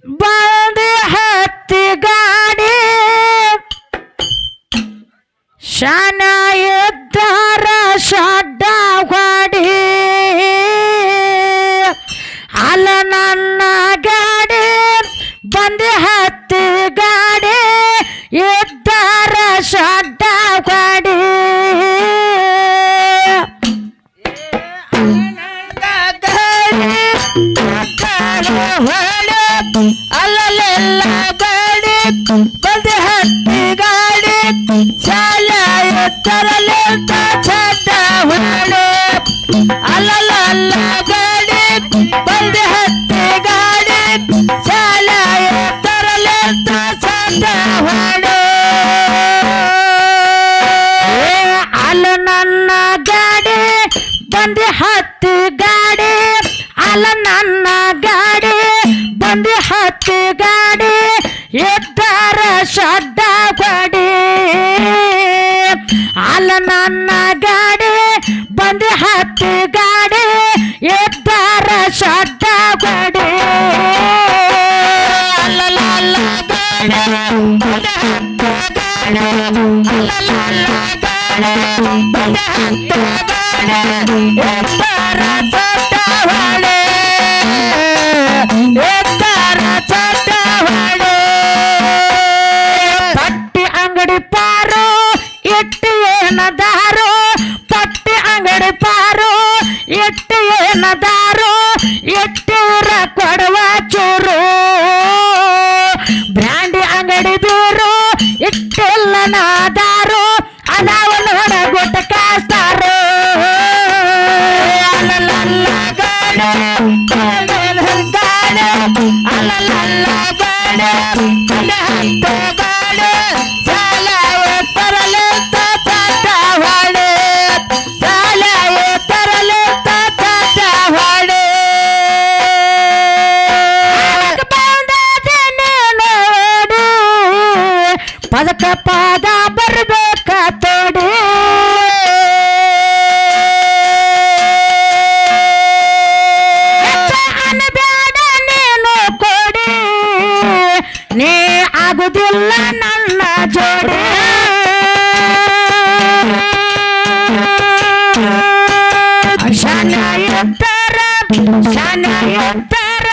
ಬಂದಿ ಹತ್ತಿ ಗಾಡಿ ಶಾನ ಎದ್ದಾರ ಶಡ್ಡ ಹೊಡಿ ಅಲ್ಲ ನನ್ನ ಗಾಡಿ ಬಂದಿ ಹತ್ತಿ ಗಾಡಿ ಎದ್ದಾರ ಶಡ್ಡ ಹೊಡಿ ಅಲ್ಲಲೆಲ್ಲ ಗಾಡಿ ಬಂದಿ ಹತ್ತಿ ಗಾಡಿ ಶಾಲ ತರಲಿಂತ ಚಡ್ಡ ಹೊಡೆ ಅಲ್ಲಲ್ಲ ಗಾಡಿ ಬಂದಿ ಹತ್ತಿ ಗಾಡಿ ಶಾಲ ತರಲಿಂತ ಚಡ್ಡ ಹೊಡೆ ಅಲ್ಲ ನನ್ನ ಗಾಡಿ ಬಂದಿ ಹತ್ತಿ ಗಾಡಿ ಅಲ್ಲ ನನ್ನ ಗಾಡಿ ಬಂದಿ ಹತ್ತಿ ಗಾಡಿ ಎದ್ದಾರ ಶಡ್ಡ ಹೊಡಿ ಅಲ್ಲ ನನ್ನ ಗಾಡಿ ಬಂದಿ ಹತ್ತಿ ಗಾಡಿ ಎದ್ದಾರ ಶಡ್ಡ ಹೊಡಿ ಅಲ್ಲಲ್ಲ ಗಾಡಿ ಬಂದಿ ಹತ್ತಿ ಗಾಡಿ ಅಲ್ಲಲ್ಲ ಗಾಡಿ ಬಂದಿ ಹತ್ತಿ ಗಾಡಿ ಎದ್ದಾರ ಶಡ್ಡ ಹೊಡಿ ಎದ್ದಾರ ಶಡ್ಡ ಹೊಡಿ ಪಟ್ಟಿ ಅಂಗಡಿ ಪಾರು ಇಟ್ಟು ಏನದಾರು ಪಟ್ಟಿ ಅಂಗಡಿ ಪಾರು ಇಟ್ಟು ಏನದಾರು ಇಟ್ಟೂರ ಕೊಡುವ ಚೂರು ಬ್ರ್ಯಾಂಡಿ ಅಂಗಡಿ ಬೀರು ಇಟ್ಟಿಲ್ಲ ನಾದಾರು ಅದಾವ ನೋಡ ಗುಟ್ಟ ಕಾಸ್ತಾರು ಅಲ್ಲಲ್ಲ ಗಾಡಿ ಅಲ್ಲಲ್ಲ ಗಾಡಿ ಹತ್ತು ಗಾಡಿ ಸಾಲ ತರಲಿಂತ ಚಡ್ಡ ಹೊಡೆ ಸಾಲ ತರಲಿಂತ ಚಡ್ಡ ಹೊಡೆ ನೋಡಿ ಪದಕ ಪಾದ ಬರ್ಬೇಕ ತೋಡಿ ನೀ ಆಗುದಿಲ್ಲ ನನ್ನ ಜೋಡಿ ಶಾನ ಎತ್ತರ ಶಾನ ಎತ್ತರ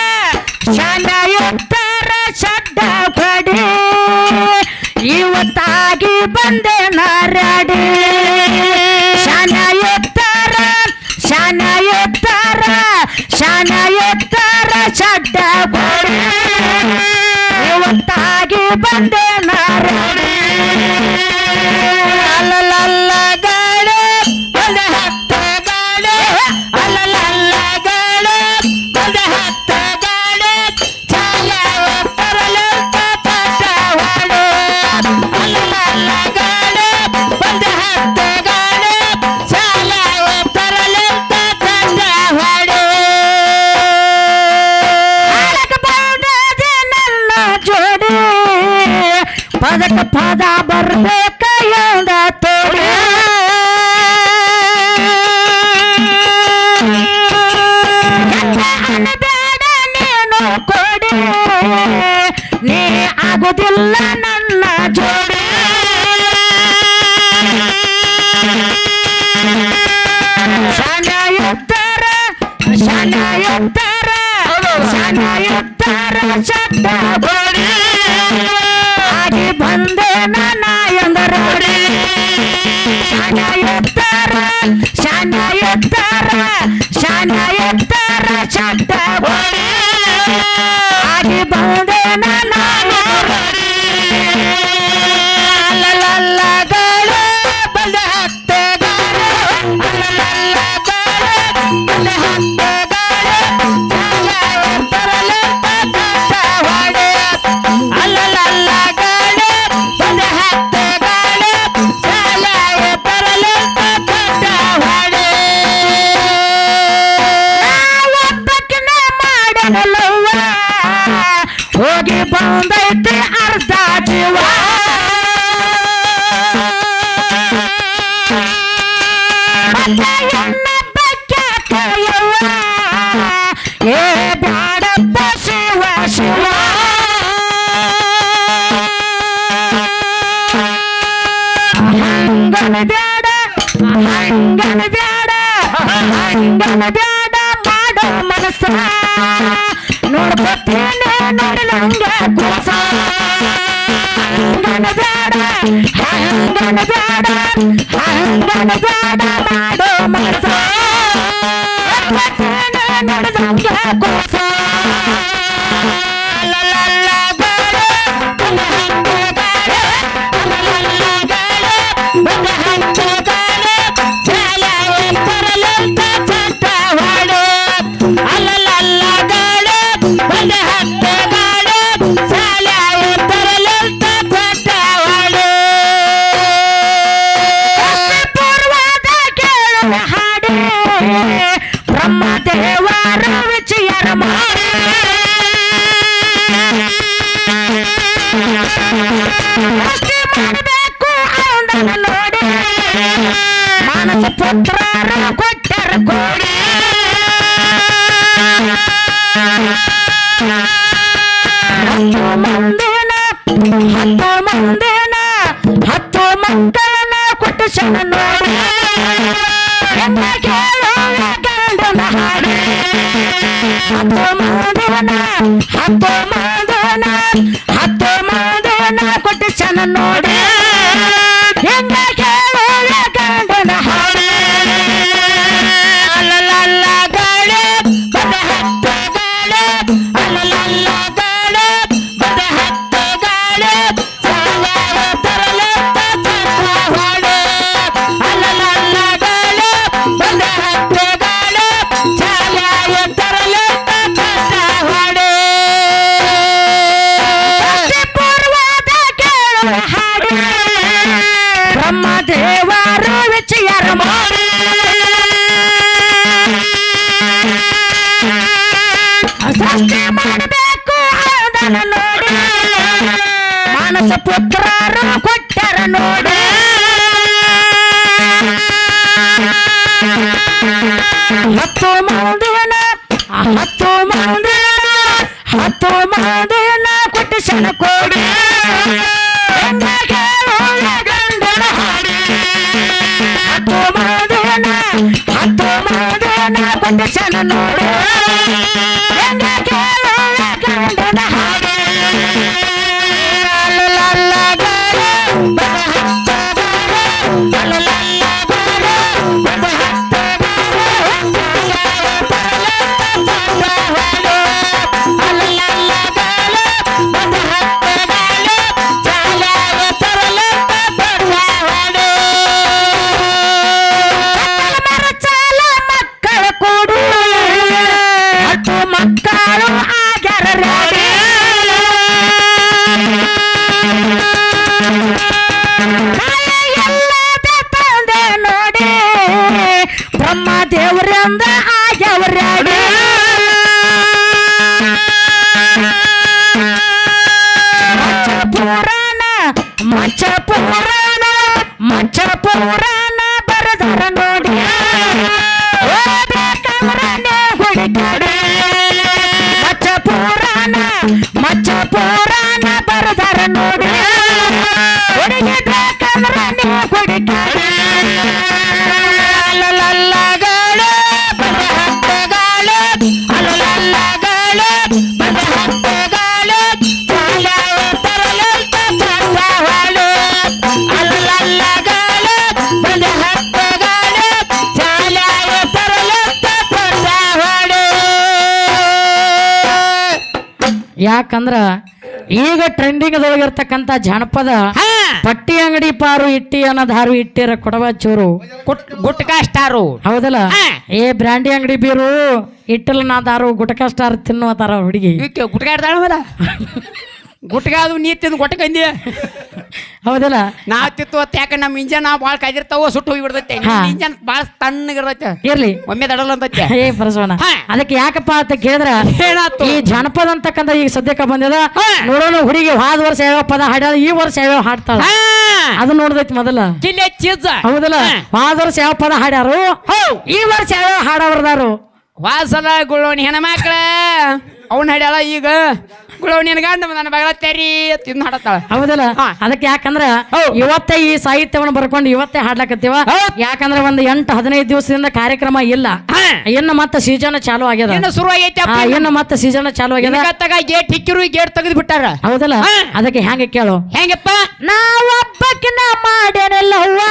ಶಾನ ಎತ್ತರ ಶಡ್ಡ ಹೊಡಿ ಇವತ್ತಾಗಿ ಬಂದೆ ನಾರಾಡಿ ಶಾನ ಎತ್ತರ ಶಾನ ಎತ್ತರ ಶಾನ ಎತ್ತರ ಶಡ್ಡ ಹೊಡಿ ಇವತ್ತಾಗಿ ಬಂದೆ ನಾರಾಡಿ ಅಲ್ಲಲ್ಲ ಗಾಡಿ ಬಂದೆ ಹತ್ತ ಗಾಡಿ ಅಲ್ಲಲ್ಲ ಗಾಡಿ ಬಂದೆ ಹತ್ತ ಗಾಡಿ ಚಾಲ ತರಲಿಂತ ಚಡ್ಡ ಹೊಡೆ ಅಲ್ಲಲ್ಲ ಗಾಡಿ ಬಂದೆ ಹತ್ತ ಗಾಡಿ ಚಾಲ ತರಲಿಂತ ಚಡ್ಡ ಹೊಡೆ ಜೋಡಿ ಪದಕ ಪದ ಬರ್ಬೇಕ ಎಂದ ತೋಡಿ ಬೇಡ ನೀನು ಕೊಡಿ ನೀ ಆಗುದಿಲ್ಲ ನನ್ನ ಜೋಡಿ ಶಾನ ಎತ್ತರ ಶಾನ ಎತ್ತರ ಶಾನ ಎತ್ತರ ಶಡ್ಡ ಹೊಡಿ ಆಗಿ ಬಂದೆ ನನ್ನ ಎಂದರೋಡಿ ಶಾನ ಎತ್ತರ ಶಾನ ಎತ್ತರ ಶಾನ ಎತ್ತರ ಶಡ್ಡ ಹೊಡಿ ಆಗಿ ಬಂದೆ ನನ್ನ ಅಲ್ಲಲ್ಲ ಗಾಡಿ ಬಂದೆ ಹತ್ತೆ ಗಾಡಿ ಅಲ್ಲಲ್ಲ ಗಾಡಿ ಬಂದೆ ಹತ್ತೆ ಗಾಡಿ ತರಲಿಂತ ಚಡ್ಡ ಹೊಡೆ ಅಲ್ಲಲ್ಲ ಗಾಡಿ ಬಂದೆ ಹತ್ತೆ ಗಾಡಿ ಶಾಲ ತರಲಿಂತ ಚಡ್ಡ ಹೊಡೆ ಒಬ್ಬಕಿನ ಮಾಡನಲ್ಲವ್ವ ಹೋಗಿ ಬಂದೈತಿ ಅರ್ಧ ಜೀವ ಮತ್ತೆ ಎನ್ನ ಬಗ್ಗೆ ಕಾಯವ್ವ ಏ ಹಂಗನ ಬ್ಯಾಡ ಮಾಡೋ ಮನಸ್ಸ ನೋಡ್ಕೊತೇನೆ ನೋಡಲಂಗೆ ಕುಸ ಹಂಗನ ಬ್ಯಾಡ ಹಂಗನ ಬ್ಯಾಡ ಹಂಗನ ಬ್ಯಾಡ ಮಾಡೋ ಮನಸ್ಸ ನೋಡ್ಕೊತೇನೆ ನೋಡಲಂಗೆ ಕುಸ ಬ್ರಹ್ಮದೇವರ ವಿಜಯರ ಮಾಡಬೇಕು ಅವನ ನೋಡಿ ಮಾನಸ ಪುತ್ರರ ಕೊಟ್ಟರ ಕೋಡಿ ಹತ್ತು ಮಕ್ಕಳನ್ನ ಕೊಟ್ಟು ಶನ ನೋಡಿ ಗಂಡನ ಹಾಡಿ ಹತ್ತು ಮಾದನ ಕೊಟ್ಟು ಶನ ನೋಡಿ ಹೆಂಗ ಕೇಳುವ ಗಂಡನ ಹಾಡಿ ಅಲ್ಲಲ್ಲ ಗಾಳಿ ಬದ ಹತ್ತು ಗಾಳಿ ಅಲ್ಲಲ್ಲ ಗಾಳಿ ಬದ ಹತ್ತು ಗಾಳಿ ತರಲತ್ತ ಹಾಡು ಅಲ್ಲಲ್ಲ ಗಾಳಿ ಬದ ಹತ್ತು ಗಾಳಿ ಚಾಲಾಯ ತರಲತ್ತ ಹಾಡು ಪೂರ್ವದ ಕೇಳುವ ಹಾಡು ಬ್ರಹ್ಮದೇವರು ವಿಜಯರ ಮಾಡಿ ಸೃಷ್ಟಿ ಮಾಡಬೇಕು ಅದನ್ನು ನೋಡಿ ಮಾನಸ ಪುತ್ರರು ಕೊಟ್ಟರ ನೋಡಿ ಹತ್ತು ಮಾದನ ಕೊಟ್ಟು ಶನ ಕೋಡಿ ಗಂಡನ ಹಾಡಿ ಹತ್ತು ಮಾದನ ಕೊಟ್ಟು ಶನ ನೋಡಿ ಗಂಡನ ಹಾಡಿ ಅಲ್ಲಲ್ಲ ಗಾಳಿ ಬದ ಹತ್ತ ಗಾಳಿ ಬದ ಹತ್ತ ಮಕ್ಕಳು ಆಗ್ಯಾರ ಎಲ್ಲದ ತಂದೆ ನೋಡಿ ಬ್ರಹ್ಮ ದೇವರಿಂದ ಆಗ್ಯವ್ರ ಮಚ್ಚ ಪುರಾಣ ಬರದರ ನೋಡಿ ಹುಡುಕಾಡಿ ಮಚ್ಚ ಪುರಾಣ ಬರದರ ನೋಡಿ ಹುಡುಗಿದ ಕಮರನೆ ಹುಡುಕಾಡಿ ಅಲ್ಲಲ್ಲ ಗಾಳಿ ಬದ ಹತ್ತ ಗಾಳಿ ಅಲ್ಲಲ್ಲ ಗಾಳಿ ಬದ ಹತ್ತ ಗಾಳಿ ಚಾಲಾಯ ತರಲತ್ತ ಚಂದ ಹಾಡು ಅಲ್ಲಲ್ಲ ಗಾಳಿ ಬದ ಹತ್ತ ಗಾಳಿ ಚಾಲಾಯ ತರಲತ್ತ ಚಂದ ಹಾಡು ಯಾಕಂದ್ರ ಈಗ ಟ್ರೆಂಡಿಂಗ್ ಅದೊಳಗಿರ್ತಕ್ಕಂಥ ಜಾನಪದ ಪಟ್ಟಿ ಅಂಗಡಿ ಪಾರು ಇಟ್ಟಿ ಅನ್ನೋ ದಾರು ಇಟ್ಟಿರ ಕೊಡವ ಚೂರು ಗುಟ್ಕಾ ಸ್ಟಾರು ಹೌದಲ್ಲ ಏ ಬ್ರ್ಯಾಂಡಿ ಅಂಗಡಿ ಬೀರು ಇಟ್ಟಲ್ಲ ನಾ ದಾರು ಗುಟ್ಕಾ ಸ್ಟಾರ್ ತಿನ್ನುವತಾರ ಹುಡುಗಿ ಗುಟ್ಕಾ ಇಡ್ತಾಳ ಗುಟ್ಕ ಅದು ನೀ ತಿಂದು ಗೊಟ್ಟಕಂದಿ ಹೌದಲ್ಲ ನಾ ತಿತ್ತು ಯಾಕ ನಮ್ಮ ಇಂಜನ್ ಭಾಳ ಕಾದಿರ್ತಾವ ಸುಟ್ಟು ಹೋಗಿಬಿಡ್ತೈತೆ ಇಂಜನ್ ಭಾಳ ತಣ್ಣಗಿರ್ತೈತೆ ಇರ್ಲಿ ಒಮ್ಮೆ ದಡಲ್ಲ ಅಂತೈತೆ ಏ ಪರಸವನ ಅದಕ್ಕೆ ಯಾಕಪ್ಪ ಅಂತ ಕೇಳಿದ್ರ ಈ ಜನಪದ ಅಂತಕ್ಕಂಥ ಈಗ ಸದ್ಯಕ್ಕೆ ಬಂದಿದ ನೋಡೋಣ ಹುಡುಗಿ ಹೋದ ವರ್ಷ ಯಾವ ಪದ ಹಾಡ್ಯಾಳ ಈ ವರ್ಷ ಯಾವ್ಯಾವ ಹಾಡ್ತಾಳ ಅದು ನೋಡ್ದೈತಿ ಮೊದಲ ಕಿಲ್ಲೆ ಚೀಜ ಹೌದಲ್ಲ ಹೋದ ವರ್ಷ ಯಾವ ಪದ ಹಾಡ್ಯಾರು ಈ ವರ್ಷ ಯಾವ್ಯಾವ ಹಾಡವ್ರದಾರು ವಾಸಲ ಗುಳ್ಳೋಣಿ ಹೆಣ್ಮಕ್ಳ ಅವ್ನ ಹಾಡ್ಯಾಳ ಈಗ ಗುಳು ನಿನ್ ಗಂಡ ನನ್ನ ಬಗಲತ್ತೇರಿ ತಿಂದು ಹಾಡತ್ತಾಳ ಹೌದಲ್ಲ ಹಾ. ಅದಕ್ಕೆ ಯಾಕಂದ್ರ ಹೌದ್. ಇವತ್ತೇ ಈ ಸಾಹಿತ್ಯವನ್ನು ಬರ್ಕೊಂಡು ಇವತ್ತೇ ಹಾಡ್ಲಾಕತ್ತೀವ ಹೌದ್. ಯಾಕಂದ್ರ ಒಂದು 8-15 ದಿವಸದಿಂದ ಕಾರ್ಯಕ್ರಮ ಇಲ್ಲ ಹಾ. ಇನ್ನು ಮತ್ತೆ ಸೀಸನ್ ಚಾಲು ಆಗ್ಯದ ಇನ್ನು ಶುರು ಆಗೈತಿ ಹಾ, ಇನ್ನು ಮತ್ತೆ ಸೀಸನ್ ಚಾಲು ಆಗ್ಯದ ಗೇಟ್ ಹಿಕ್ಕಿರು ಗೇಟ್ ತೆಗೆದು ಬಿಟ್ಟಾರ ಹೌದಲ್ಲ ಹಾ. ಅದಕ್ಕೆ ಹೆಂಗೆ ಕೇಳು ಹೆಂಗಪ್ಪ ನಾವೊಬ್ಬಕಿನ ಮಾಡೇನಲ್ಲವ್ವ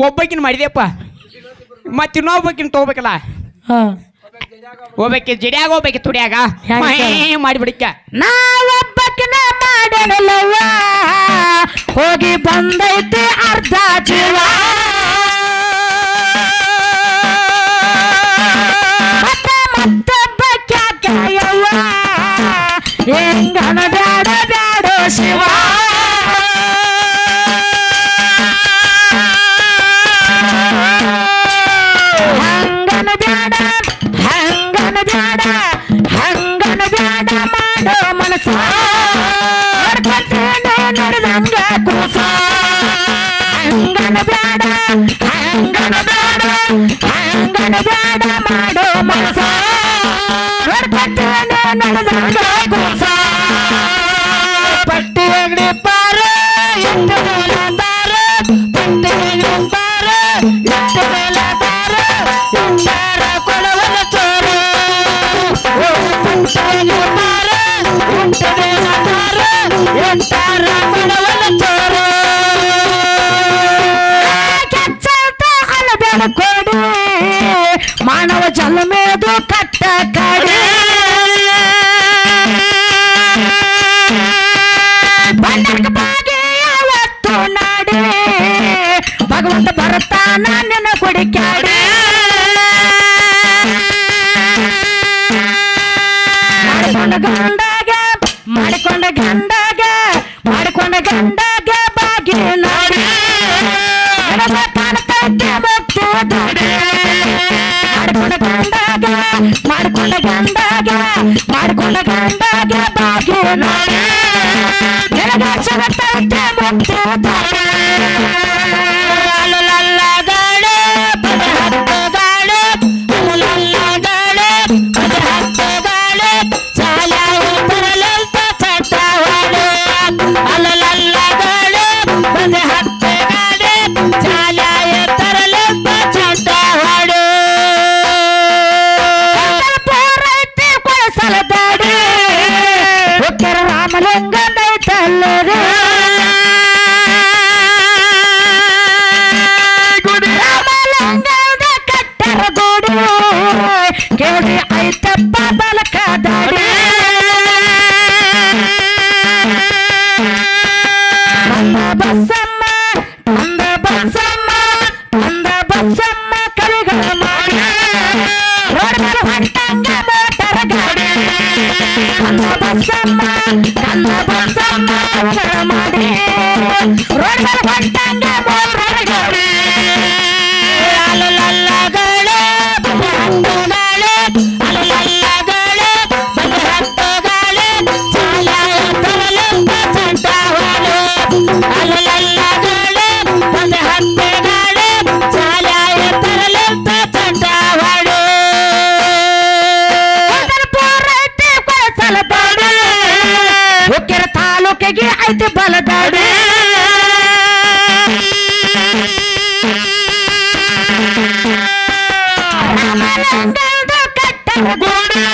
ಒಬ್ಬಕಿನ ಮಾಡಿದೆಪ್ಪ ಮತ್ತೆ ಇನ್ನೊಬ್ಬಕಿನ ತಗೋಬೇಕಲ್ಲ ಹಾ. ಹೋಗ್ಬೇಕಿ ಜಡಿಯಾಗ ಹೋಗ್ಬೇಕಿ ತುಡಿಯಾಗ ಹೆಂಗೆ? ಮಾಡಿಬಿಡಿಕ್ಕ ನಾವೊಬ್ಬಕಿನ ಮಾಡೇನಲ್ಲವ್ವ ಹೋಗಿ ಬಂದೈತಿ ಅರ್ಧ ಜೀವ ಮತ್ತೆ ಮತ್ತೊಬ್ಬಕ್ಯಾಕಯ್ಯವ್ವ ಹೆಂಗನ ಬ್ಯಾಡ ಬ್ಯಾಡೋ ಶಿವ ಹಂಗನ ಬ್ಯಾಡ ಹಂಗನ ಬ್ಯಾಡ ಹಂಗನ ಬ್ಯಾಡ ಮಾಡೋ ಮನಸ ನಡೆದಂಗ ಕೂಸ ಹಂಗನ ಬ್ಯಾಡ ಹಂಗನ ಬ್ಯಾಡ ಹಂಗನ ಬ್ಯಾಡ ಮಾಡೋ ಮನಸ ನಡೆದಂಗ ಕೂಸ ಪಟ್ಟಿ ಅಂಗಡಿ ಪಾರ ಎಂಟು ಮೇಲಾದಾರ ಪಟ್ಟಿ ಅಂಗಡಿ ಪಾರ ಎಂಟು ಮೇಲಾದಾರ ಎಂಟಾರ ಕೊಡವನ ಚೋರ ಪಟ್ಟಿ ಅಂಗಡಿ ಪಾರ ಎಂಟು ಮೇಲಾದಾರ ಎಂಟಾರ ಕೊಡವನ ಚೋರ ಕೆಚ್ಚಲ್ತ ಅಲಬೇಡ ಕೊಡಿ ಮಾನವ ಜನ್ಮೇದು ಕಟ್ಟ ಕಾಡಿ ಬಣ್ಣಕ್ಕೆ ಬಾಗಿ ಯಾವತ್ತು ನಾಡಿ ಭಗವಂತ ಬರುತ್ತಾನ ನಿನ್ನ ಕುಡಿಕ್ಯಾಡಿ ಮಾಡಿಕೊಂಡ ಗಂಡಾಗ ಮಾಡಿಕೊಂಡ ಗಂಡಾಗ ಮಾಡಿಕೊಂಡ ಗಂಡಾಗ ಬಾಗಿ ನಾಡಿ ಕಾಣ್ತೈತೆ ಭಕ್ತಿ ದಾಡಿ ಮಾಡಿಕೊಂಡ ಗಂಡಾಗ ಮಾಡಿಕೊಂಡ ಗಂಡಾಗ ಮಾಡಿಕೊಂಡ ಗಂಡಾಗ ಬಾಗಿ ನಾಡಿ ಜಗತ್ತೈತೆ ಭಕ್ತಿ ದಾಡಿ ಅಲ್ಲಲ್ಲ ಗಾಳಿ ಪದ ಹತ್ತು ಗಾಳಿ ಅಲ್ಲಲ್ಲ ಗಾಳಿ ಪದ ಹತ್ತು ಗಾಳಿ ಸಾಲ ಬರಲಂತ ಚಟ್ಟವಾಡಿ ಅಲ್ಲಲ್ಲ ಗಾಳಿ ಪದ ಹತ್ತು ಗಾಳಿ ಸಾಲ ತರಲಂತ ಚಟ್ಟವಾಡಿ ಪೂರೈತಿ ಕೊಳಸಲ ದಾಡಿ ಹುಕ್ಕರ ರಾಮಲಿಂಗ ದೈತಲ್ಲದೆ ರಾಮಲಿಂಗದ ಕಟ್ಟರ ಗೋಡಿ ಕೇಳಿ ಐತಪ್ಪ ಬಲಕ ದಾಡಿ ಅಂದ ಬಸಮ್ಮ ಅಂದ ಬಸಮ್ಮ ಅಂದ ಬಸಮ್ಮ ಕರಿಗಳ ಮಾಡಿ ರೋಡ್ ಮೇಲೆ ಹೊಂಟಂಗ ಮೋಟರ ಗಾಡಿ ಅಂದ ಬಸಮ್ಮ ಕರಿಗಳ ಮಾಡಿ ರೋಡ್ ಮೇಲೆ ಹೊಂಟಂಗ ಮೋಟರ ಗಾಡಿ ಅಲ್ಲಲ್ಲ ಗಾಳಿ ಬಂದ ಹತ್ತು ಗಾಳಿ ಅಲ್ಲಲ್ಲ ಗಾಳಿ ಬಂದ ಹತ್ತು ಗಾಳಿ ಸಾಲ ತರಲಂತ ಚಂಟವಾಡಿ ಅಲ್ಲಲ್ಲ ಗಾಳಿ ಬಂದ ಹತ್ತು ಗಾಳಿ ಸಾಲ ತರಲಂತ ಚಂಟವಾಡಿ ಪೂರೈತಿ ಕೊಳಸಲ ದಾಡಿ ಹುಕ್ಕೆರ ತಾಲೂಕಿಗೆ ಐತಿ ಬಲದಾಡಿ ರಾಮಲಿಂಗದ ಕಟ್ಟರ ಗೋಡಿ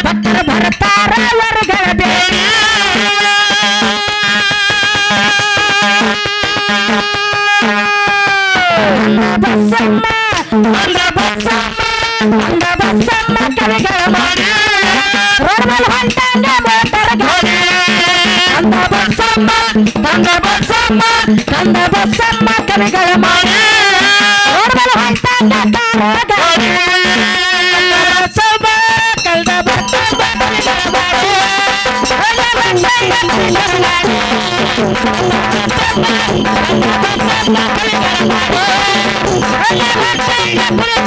ಭಕ್ತರ ಬರ್ತಾರ ವರಗಳ ಬೇಡಿ ಅಂದ ಬಸಮ್ಮ ಅಂದ ಬಸಮ್ಮ ಅಂದ ಬಸಮ್ಮ ಕರಿಗಳ ಮಾಡಿ ರೋಡ್ ಮೇಲೆ ಹೊಂಟಂಗ ಮೋಟರ ಗಾಡಿ ಅಂದ ಬಸಮ್ಮ ಕಂದ ಬಸಮ್ಮ ಕಂದ ಬಸಮ್ಮ ಕರಿಗಳ ಮಾಡಿ ರೋಡ್ ಮೇಲೆ ಹೊಂಟಂಗ ಕಾರ ಗಾಡಿ ಬಸಮ್ಮ ಕಂದ ಬಸಮ್ಮ ಕರಿಗಳ ಮಾಡಿ ರೋಡ್ ಮೇಲೆ ಹೊಂಟಂಗ